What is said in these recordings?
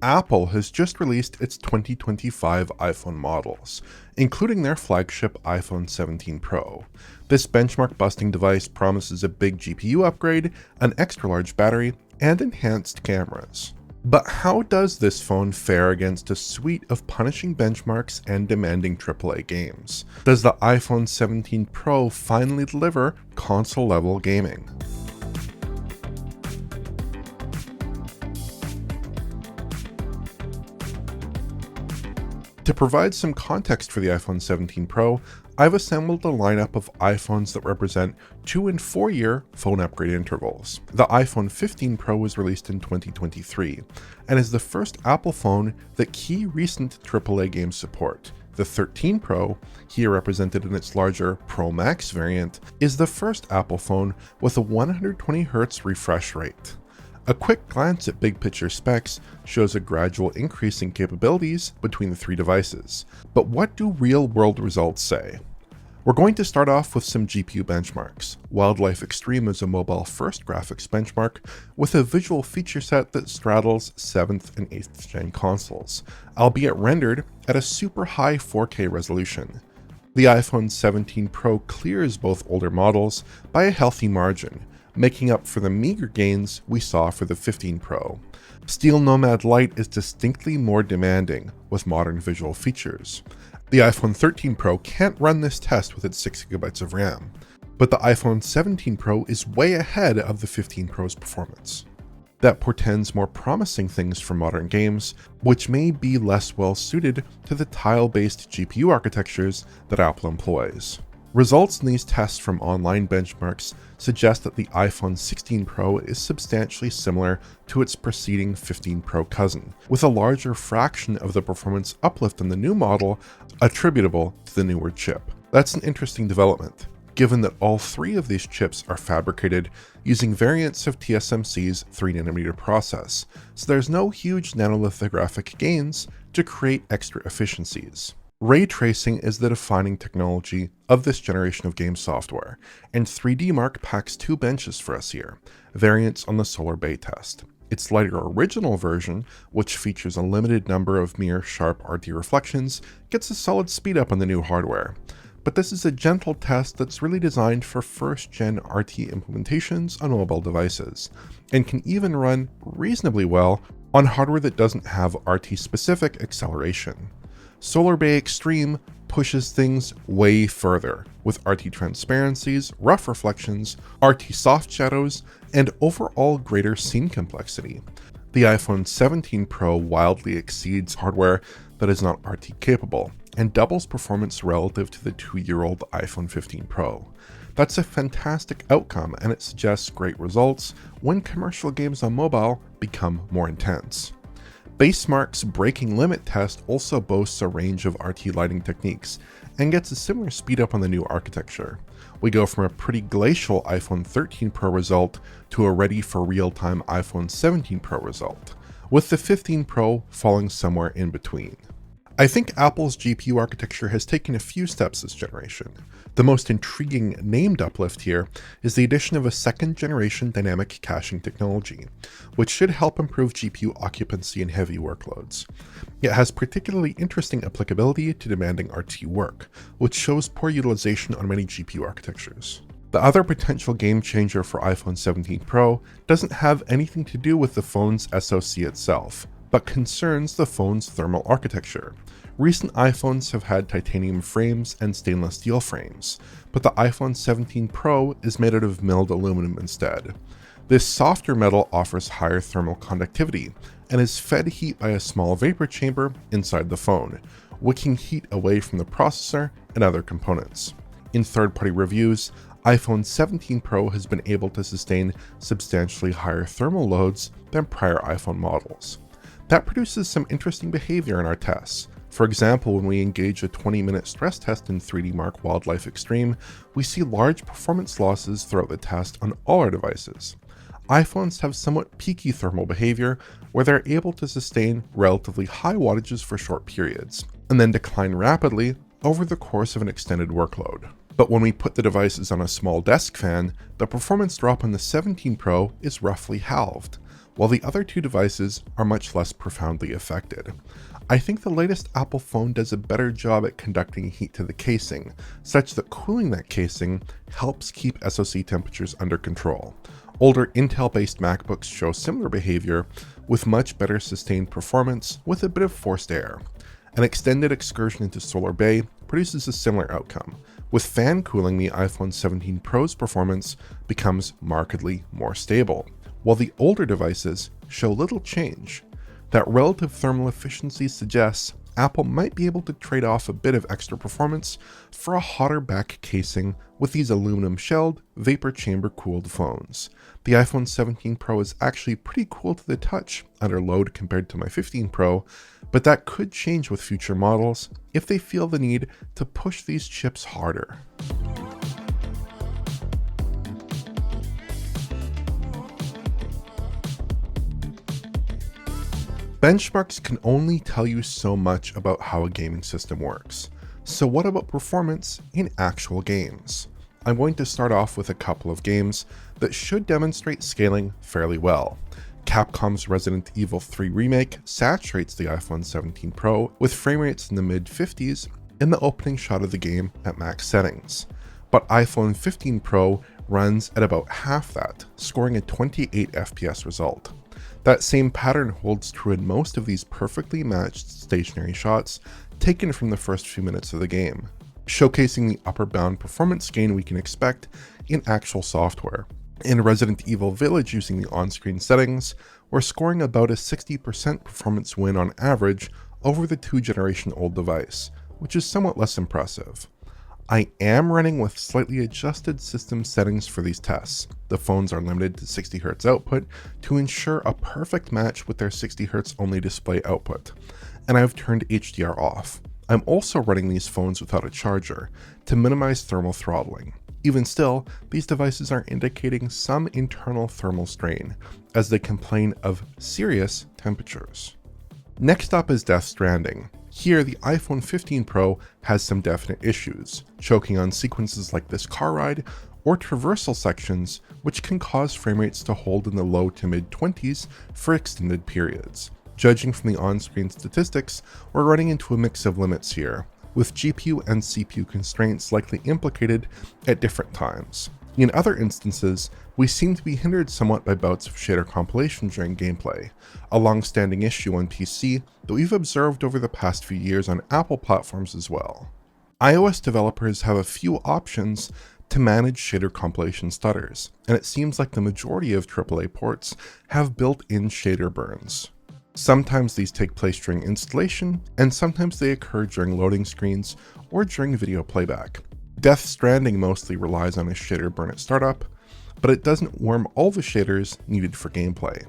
Apple has just released its 2025 iPhone models, including their flagship iPhone 17 Pro. This benchmark-busting device promises a big GPU upgrade, an extra-large battery, and enhanced cameras. But how does this phone fare against a suite of punishing benchmarks and demanding AAA games? Does the iPhone 17 Pro finally deliver console-level gaming? To provide some context for the iPhone 17 Pro, I've assembled a lineup of iPhones that represent 2 and 4 year phone upgrade intervals. The iPhone 15 Pro was released in 2023 and is the first Apple phone that key recent AAA games support. The 13 Pro, here represented in its larger Pro Max variant, is the first Apple phone with a 120Hz refresh rate. A quick glance at big picture specs shows a gradual increase in capabilities between the three devices. But what do real-world results say? We're going to start off with some GPU benchmarks. Wildlife Extreme is a mobile-first graphics benchmark with a visual feature set that straddles 7th and 8th gen consoles, albeit rendered at a super high 4K resolution. The iPhone 17 Pro clears both older models by a healthy margin, making up for the meager gains we saw for the 15 Pro. Steel Nomad Lite is distinctly more demanding with modern visual features. The iPhone 13 Pro can't run this test with its 6GB of RAM, but the iPhone 17 Pro is way ahead of the 15 Pro's performance. That portends more promising things for modern games, which may be less well suited to the tile-based GPU architectures that Apple employs. Results in these tests from online benchmarks suggest that the iPhone 16 Pro is substantially similar to its preceding 15 Pro cousin, with a larger fraction of the performance uplift in the new model attributable to the newer chip. That's an interesting development, given that all three of these chips are fabricated using variants of TSMC's 3nm process, so there's no huge nanolithographic gains to create extra efficiencies. Ray tracing is the defining technology of this generation of game software, and 3D Mark packs two benches for us here, variants on the Solar Bay test. Its lighter original version, which features a limited number of mere sharp RT reflections, gets a solid speed up on the new hardware. But this is a gentle test that's really designed for first-gen RT implementations on mobile devices, and can even run reasonably well on hardware that doesn't have RT-specific acceleration. Solar Bay Extreme pushes things way further, with RT transparencies, rough reflections, RT soft shadows, and overall greater scene complexity. The iPhone 17 Pro wildly exceeds hardware that is not RT capable, and doubles performance relative to the 2-year-old iPhone 15 Pro. That's a fantastic outcome, and it suggests great results when commercial games on mobile become more intense. Basemark's Breaking Limit test also boasts a range of RT lighting techniques, and gets a similar speed up on the new architecture. We go from a pretty glacial iPhone 13 Pro result to a ready for real-time iPhone 17 Pro result, with the 15 Pro falling somewhere in between. I think Apple's GPU architecture has taken a few steps this generation. The most intriguing named uplift here is the addition of a second-generation dynamic caching technology, which should help improve GPU occupancy in heavy workloads. It has particularly interesting applicability to demanding RT work, which shows poor utilization on many GPU architectures. The other potential game changer for iPhone 17 Pro doesn't have anything to do with the phone's SoC itself, but concerns the phone's thermal architecture. Recent iPhones have had titanium frames and stainless steel frames, but the iPhone 17 Pro is made out of milled aluminum instead. This softer metal offers higher thermal conductivity and is fed heat by a small vapor chamber inside the phone, wicking heat away from the processor and other components. In third-party reviews, iPhone 17 Pro has been able to sustain substantially higher thermal loads than prior iPhone models. That produces some interesting behavior in our tests. For example, when we engage a 20-minute stress test in 3D Mark Wildlife Extreme, we see large performance losses throughout the test on all our devices. iPhones have somewhat peaky thermal behavior, where they're able to sustain relatively high wattages for short periods, and then decline rapidly over the course of an extended workload. But when we put the devices on a small desk fan, the performance drop on the 17 Pro is roughly halved. while the other two devices are much less profoundly affected. I think the latest Apple phone does a better job at conducting heat to the casing, such that cooling that casing helps keep SoC temperatures under control. Older Intel-based MacBooks show similar behavior with much better sustained performance with a bit of forced air. An extended excursion into Solar Bay produces a similar outcome. With fan cooling, the iPhone 17 Pro's performance becomes markedly more stable, while the older devices show little change. That relative thermal efficiency suggests Apple might be able to trade off a bit of extra performance for a hotter back casing with these aluminum-shelled, vapor chamber-cooled phones. The iPhone 17 Pro is actually pretty cool to the touch under load compared to my 15 Pro, but that could change with future models if they feel the need to push these chips harder. Benchmarks can only tell you so much about how a gaming system works. So what about performance in actual games? I'm going to start off with a couple of games that should demonstrate scaling fairly well. Capcom's Resident Evil 3 remake saturates the iPhone 17 Pro with frame rates in the mid-50s in the opening shot of the game at max settings. But iPhone 15 Pro runs at about half that, scoring a 28 FPS result. That same pattern holds true in most of these perfectly matched stationary shots taken from the first few minutes of the game, showcasing the upper bound performance gain we can expect in actual software. In Resident Evil Village, using the on-screen settings, we're scoring about a 60% performance win on average over the 2-generation-old device, which is somewhat less impressive. I am running with slightly adjusted system settings for these tests. The phones are limited to 60Hz output to ensure a perfect match with their 60Hz only display output, and I've turned HDR off. I'm also running these phones without a charger to minimize thermal throttling. Even still, these devices are indicating some internal thermal strain as they complain of serious temperatures. Next up is Death Stranding. Here, the iPhone 15 Pro has some definite issues, choking on sequences like this car ride or traversal sections, which can cause frame rates to hold in the low to mid-20s for extended periods. Judging from the on-screen statistics, we're running into a mix of limits here, with GPU and CPU constraints likely implicated at different times. In other instances, we seem to be hindered somewhat by bouts of shader compilation during gameplay, a long-standing issue on PC that we've observed over the past few years on Apple platforms as well. iOS developers have a few options to manage shader compilation stutters, and it seems like the majority of AAA ports have built-in shader burns. Sometimes these take place during installation, and sometimes they occur during loading screens or during video playback. Death Stranding mostly relies on a shader burn at startup, but it doesn't warm all the shaders needed for gameplay.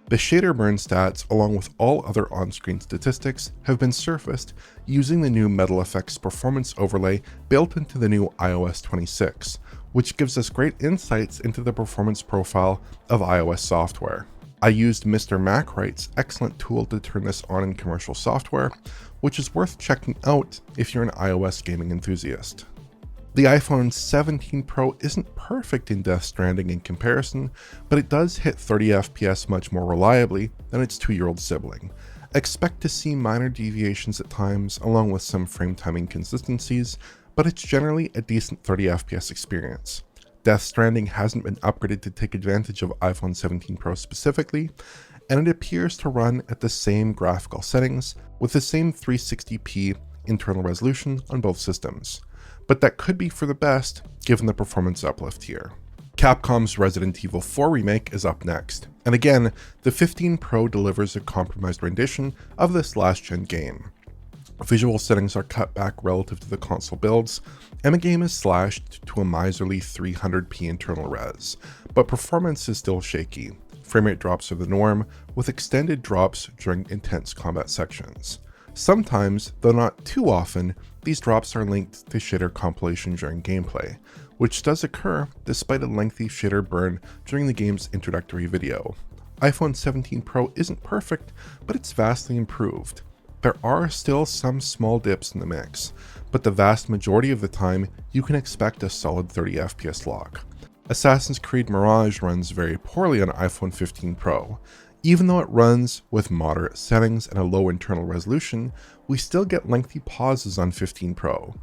The shader burn stats, along with all other on-screen statistics, have been surfaced using the new Metal Effects performance overlay built into the new iOS 26, which gives us great insights into the performance profile of iOS software. I used Mr. Macwright's excellent tool to turn this on in commercial software, which is worth checking out if you're an iOS gaming enthusiast. The iPhone 17 Pro isn't perfect in Death Stranding in comparison, but it does hit 30 FPS much more reliably than its 2-year-old sibling. Expect to see minor deviations at times, along with some frame time inconsistencies, but it's generally a decent 30 FPS experience. Death Stranding hasn't been upgraded to take advantage of iPhone 17 Pro specifically, and it appears to run at the same graphical settings with the same 360p internal resolution on both systems. But that could be for the best given the performance uplift here. Capcom's Resident Evil 4 remake is up next, and again, the 15 Pro delivers a compromised rendition of this last-gen game. Visual settings are cut back relative to the console builds, and the game is slashed to a miserly 300p internal res, but performance is still shaky. Frame rate drops are the norm, with extended drops during intense combat sections. Sometimes, though not too often, these drops are linked to shader compilation during gameplay, which does occur despite a lengthy shader burn during the game's introductory video. iPhone 17 Pro isn't perfect, but it's vastly improved. There are still some small dips in the mix, but the vast majority of the time you can expect a solid 30 FPS lock. Assassin's Creed Mirage runs very poorly on iPhone 15 Pro. Even though it runs with moderate settings and a low internal resolution, we still get lengthy pauses on 15 Pro,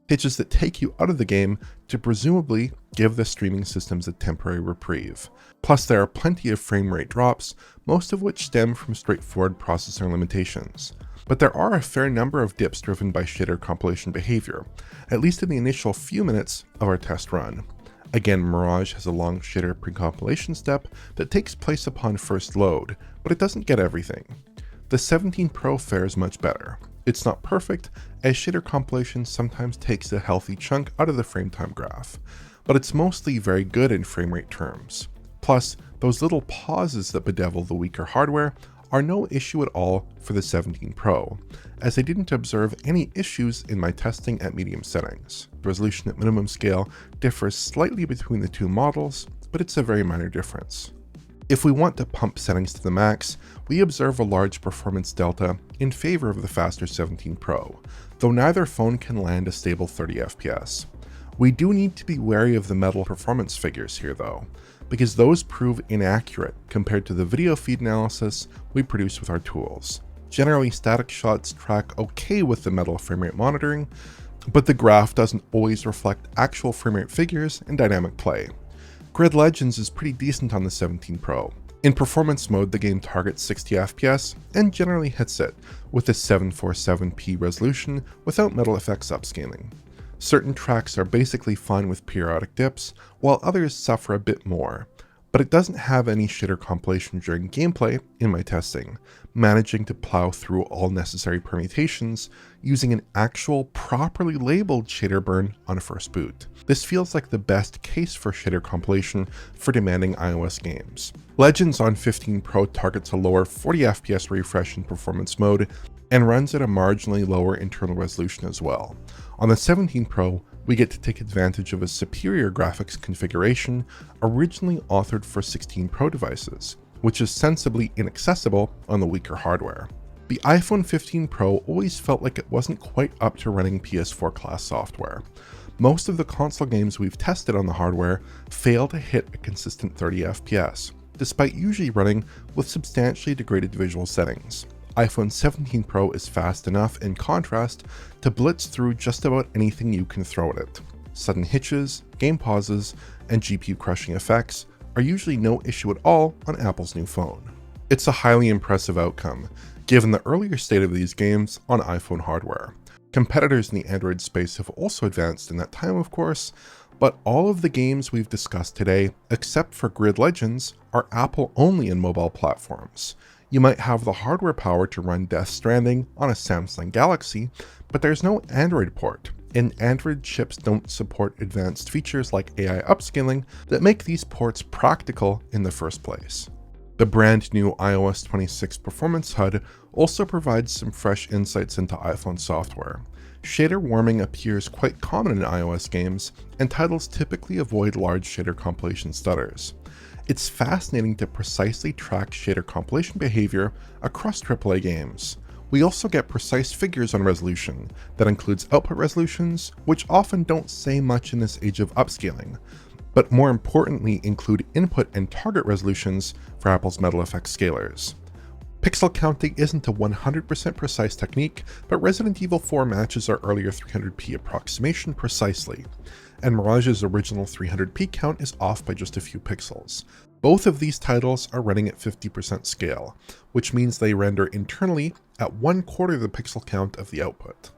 hitches that take you out of the game to presumably give the streaming systems a temporary reprieve. Plus, there are plenty of frame rate drops, most of which stem from straightforward processor limitations. But there are a fair number of dips driven by shader compilation behavior, at least in the initial few minutes of our test run. Again, Mirage has a long shader precompilation step that takes place upon first load, but it doesn't get everything. The 17 Pro fares much better. It's not perfect, as shader compilation sometimes takes a healthy chunk out of the frame time graph, but it's mostly very good in frame rate terms. Plus, those little pauses that bedevil the weaker hardware are no issue at all for the 17 Pro, as I didn't observe any issues in my testing at medium settings. The resolution at minimum scale differs slightly between the two models, but it's a very minor difference. If we want to pump settings to the max, we observe a large performance delta in favor of the faster 17 Pro, though neither phone can land a stable 30 FPS. We do need to be wary of the metal performance figures here though, because those prove inaccurate compared to the video feed analysis we produce with our tools. Generally, static shots track okay with the metal frame rate monitoring, but the graph doesn't always reflect actual frame rate figures in dynamic play. Grid Legends is pretty decent on the 17 Pro. In performance mode, the game targets 60 FPS and generally hits it with a 747p resolution without metal effects upscaling. Certain tracks are basically fine with periodic dips, while others suffer a bit more, but it doesn't have any shader compilation during gameplay in my testing, managing to plow through all necessary permutations using an actual properly labeled shader burn on first boot. This feels like the best case for shader compilation for demanding iOS games. Legends on 15 Pro targets a lower 40 FPS refresh in performance mode and runs at a marginally lower internal resolution as well. On the 17 Pro, we get to take advantage of a superior graphics configuration originally authored for 16 Pro devices, which is sensibly inaccessible on the weaker hardware. The iPhone 15 Pro always felt like it wasn't quite up to running PS4 class software. Most of the console games we've tested on the hardware fail to hit a consistent 30 FPS, despite usually running with substantially degraded visual settings. iPhone 17 Pro is fast enough, in contrast, to blitz through just about anything you can throw at it. Sudden hitches, game pauses, and GPU crushing effects are usually no issue at all on Apple's new phone. It's a highly impressive outcome, given the earlier state of these games on iPhone hardware. Competitors in the Android space have also advanced in that time, of course, but all of the games we've discussed today, except for Grid Legends, are Apple only in mobile platforms. You might have the hardware power to run Death Stranding on a Samsung Galaxy, but there's no Android port, and Android chips don't support advanced features like AI upscaling that make these ports practical in the first place. The brand new iOS 26 Performance HUD also provides some fresh insights into iPhone software. Shader warming appears quite common in iOS games, and titles typically avoid large shader compilation stutters. It's fascinating to precisely track shader compilation behavior across AAA games. We also get precise figures on resolution that includes output resolutions, which often don't say much in this age of upscaling, but more importantly include input and target resolutions for Apple's metal effects scalers. Pixel counting isn't a 100% precise technique, but Resident Evil 4 matches our earlier 300p approximation precisely, and Mirage's original 300p count is off by just a few pixels. Both of these titles are running at 50% scale, which means they render internally at 1/4 the pixel count of the output.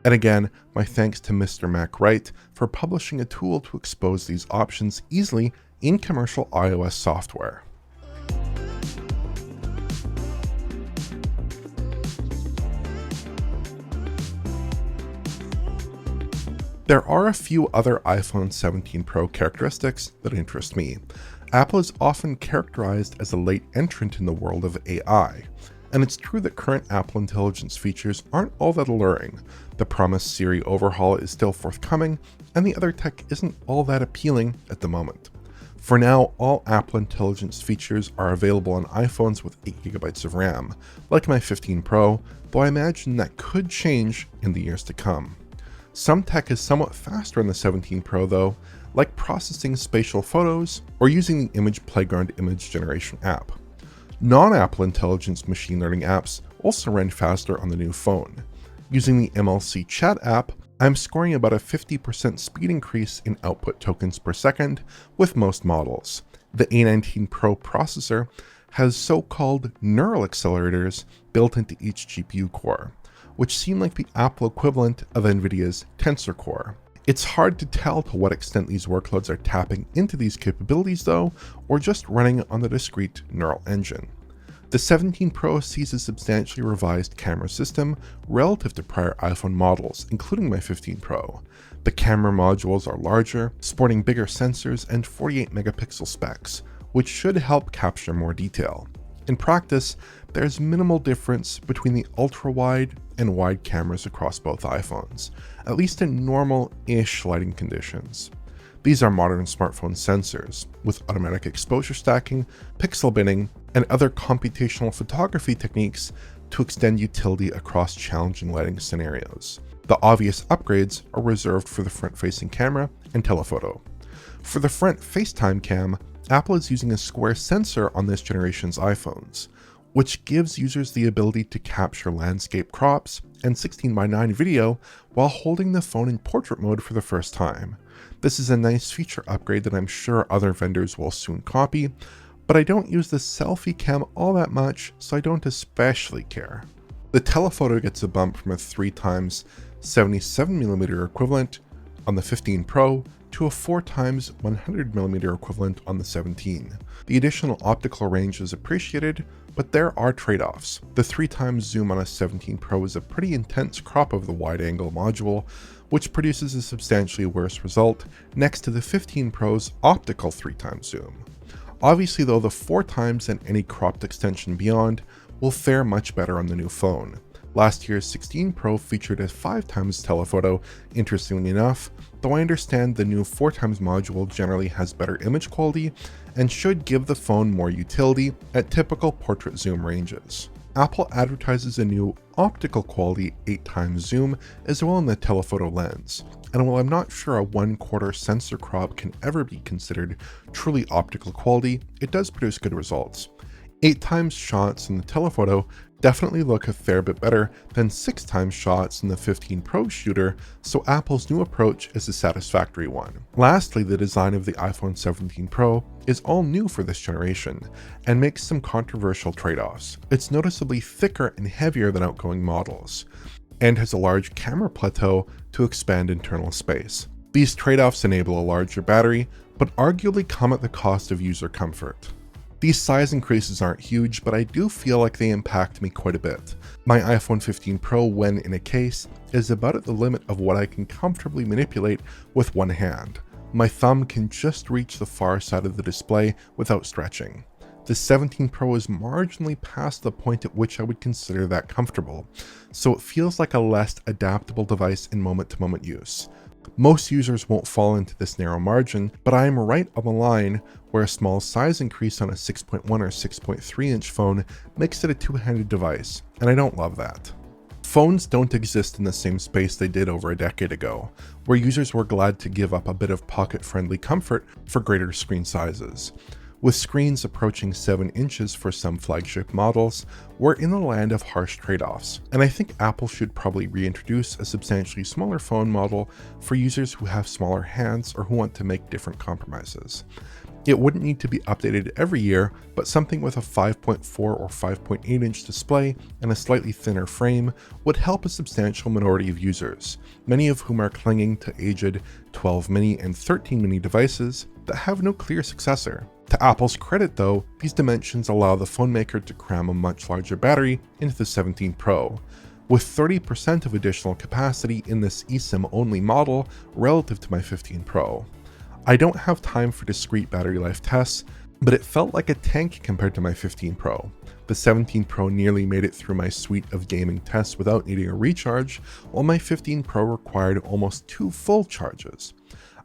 And again, my thanks to Mr. Mac Wright for publishing a tool to expose these options easily in commercial iOS software. There are a few other iPhone 17 Pro characteristics that interest me. Apple is often characterized as a late entrant in the world of AI, and it's true that current Apple Intelligence features aren't all that alluring. The promised Siri overhaul is still forthcoming, and the other tech isn't all that appealing at the moment. For now, all Apple Intelligence features are available on iPhones with 8GB of RAM, like my 15 Pro, though I imagine that could change in the years to come. Some tech is somewhat faster on the 17 Pro though, like processing spatial photos or using the Image Playground image generation app. Non-Apple Intelligence machine learning apps also ran faster on the new phone. Using the MLC chat app, I'm scoring about a 50% speed increase in output tokens per second with most models. The A19 Pro processor has so-called neural accelerators built into each GPU core, which seem like the Apple equivalent of NVIDIA's Tensor Core. It's hard to tell to what extent these workloads are tapping into these capabilities though, or just running on the discrete neural engine. The 17 Pro sees a substantially revised camera system relative to prior iPhone models, including my 15 Pro. The camera modules are larger, sporting bigger sensors and 48 megapixel specs, which should help capture more detail. In practice, there's minimal difference between the ultra-wide and wide cameras across both iPhones, at least in normal-ish lighting conditions. These are modern smartphone sensors, with automatic exposure stacking, pixel binning, and other computational photography techniques to extend utility across challenging lighting scenarios. The obvious upgrades are reserved for the front-facing camera and telephoto. For the front FaceTime cam, Apple is using a square sensor on this generation's iPhones, which gives users the ability to capture landscape crops and 16:9 video while holding the phone in portrait mode for the first time. This is a nice feature upgrade that I'm sure other vendors will soon copy, but I don't use the selfie cam all that much, so I don't especially care. The telephoto gets a bump from a 3x 77mm equivalent on the 15 Pro to a 4x 100mm equivalent on the 17. The additional optical range is appreciated, but there are trade-offs. The 3x zoom on a 17 Pro is a pretty intense crop of the wide-angle module, which produces a substantially worse result next to the 15 Pro's optical 3x zoom. Obviously though, the 4x and any cropped extension beyond will fare much better on the new phone. Last year's 16 Pro featured a 5x telephoto, interestingly enough, though I understand the new 4x module generally has better image quality and should give the phone more utility at typical portrait zoom ranges. Apple advertises a new optical quality 8x zoom as well in the telephoto lens, and while I'm not sure a 1/4 sensor crop can ever be considered truly optical quality, it does produce good results. 8x shots in the telephoto definitely look a fair bit better than 6x shots in the 15 Pro shooter, so Apple's new approach is a satisfactory one. Lastly, the design of the iPhone 17 Pro is all new for this generation and makes some controversial trade-offs. It's noticeably thicker and heavier than outgoing models, and has a large camera plateau to expand internal space. These trade-offs enable a larger battery, but arguably come at the cost of user comfort. These size increases aren't huge, but I do feel like they impact me quite a bit. My iPhone 15 Pro, when in a case, is about at the limit of what I can comfortably manipulate with one hand. My thumb can just reach the far side of the display without stretching. The 17 Pro is marginally past the point at which I would consider that comfortable, so it feels like a less adaptable device in moment-to-moment use. Most users won't fall into this narrow margin, but I am right on the line where a small size increase on a 6.1 or 6.3 inch phone makes it a two-handed device, and I don't love that. Phones don't exist in the same space they did over a decade ago, where users were glad to give up a bit of pocket-friendly comfort for greater screen sizes. With screens approaching 7 inches for some flagship models, we're in the land of harsh trade-offs, and I think Apple should probably reintroduce a substantially smaller phone model for users who have smaller hands or who want to make different compromises. It wouldn't need to be updated every year, but something with a 5.4 or 5.8 inch display and a slightly thinner frame would help a substantial minority of users, many of whom are clinging to aged 12 mini and 13 mini devices that have no clear successor. To Apple's credit though, these dimensions allow the phone maker to cram a much larger battery into the 17 Pro, with 30% of additional capacity in this eSIM-only model relative to my 15 Pro. I don't have time for discrete battery life tests, but it felt like a tank compared to my 15 Pro. The 17 Pro nearly made it through my suite of gaming tests without needing a recharge, while my 15 Pro required almost 2 full charges.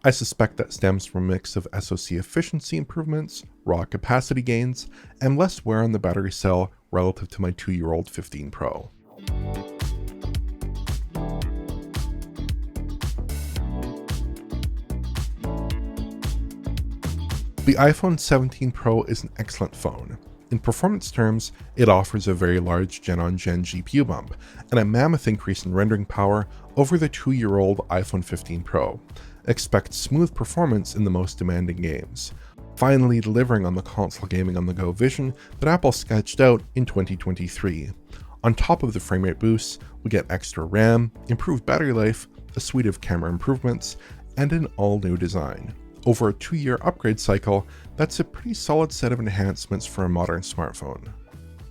I suspect that stems from a mix of SoC efficiency improvements, raw capacity gains, and less wear on the battery cell relative to my 2-year-old 15 Pro. The iPhone 17 Pro is an excellent phone. In performance terms, it offers a very large gen-on-gen GPU bump and a mammoth increase in rendering power over the 2-year-old iPhone 15 Pro. Expect smooth performance in the most demanding games, finally delivering on the console gaming on the go vision that Apple sketched out in 2023. On top of the frame rate boosts, we get extra RAM, improved battery life, a suite of camera improvements, and an all-new design. Over a 2-year upgrade cycle, that's a pretty solid set of enhancements for a modern smartphone.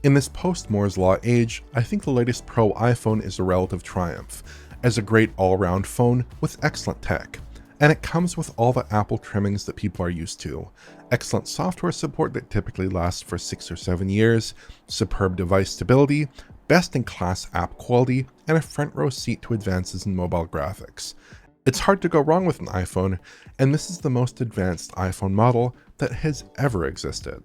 In this post-Moore's Law age, I think the latest Pro iPhone is a relative triumph, as a great all-around phone with excellent tech. And it comes with all the Apple trimmings that people are used to. Excellent software support that typically lasts for 6 or 7 years, superb device stability, best-in-class app quality, and a front-row seat to advances in mobile graphics. It's hard to go wrong with an iPhone, and this is the most advanced iPhone model that has ever existed.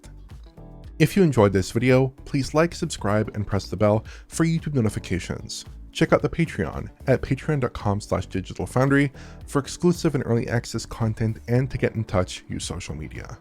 If you enjoyed this video, please like, subscribe, and press the bell for YouTube notifications. Check out the Patreon at patreon.com/digitalfoundry for exclusive and early access content, and to get in touch, use social media.